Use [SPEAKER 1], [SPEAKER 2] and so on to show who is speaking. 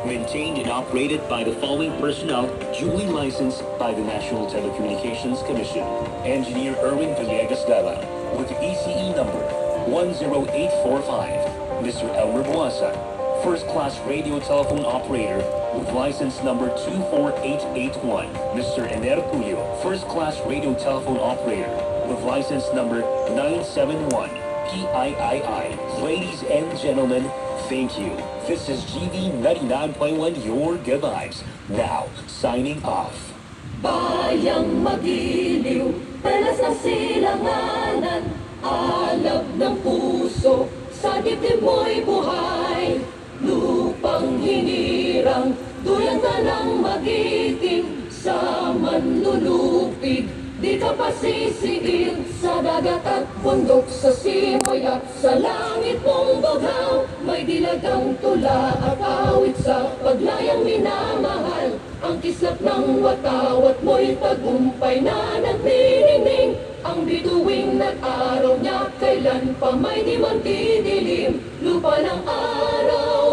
[SPEAKER 1] Maintained and operated by the following personnel duly licensed by the National Telecommunications Commission. Engineer Erwin Villegas Gala with ECE number 10845. Mr. Elmer Buasa, first-class radio telephone operator with license number 24881. Mr. Ener Puyo, first-class radio telephone operator with license number 971. PIII. Ladies and gentlemen, thank you. This is GV 99.1 Your Good Vibes. Now, signing off.
[SPEAKER 2] Bayang magiliw, pelas ng silanganan, alab ng puso, sa dibdib mo'y buhay. Lupang hinirang, duyan ka ng magiting, sa manlulupig, di ka pasisiil. Sa dagat at bundok, sa simoy at sa langit mong baghaw, may dilagang tula at awit sa paglayang minamahal. Ang kislap ng watawat mo'y tagumpay na nagniningning. Ang bituing nag-araw niya, kailan pa may di magdidilim. Lupa ng araw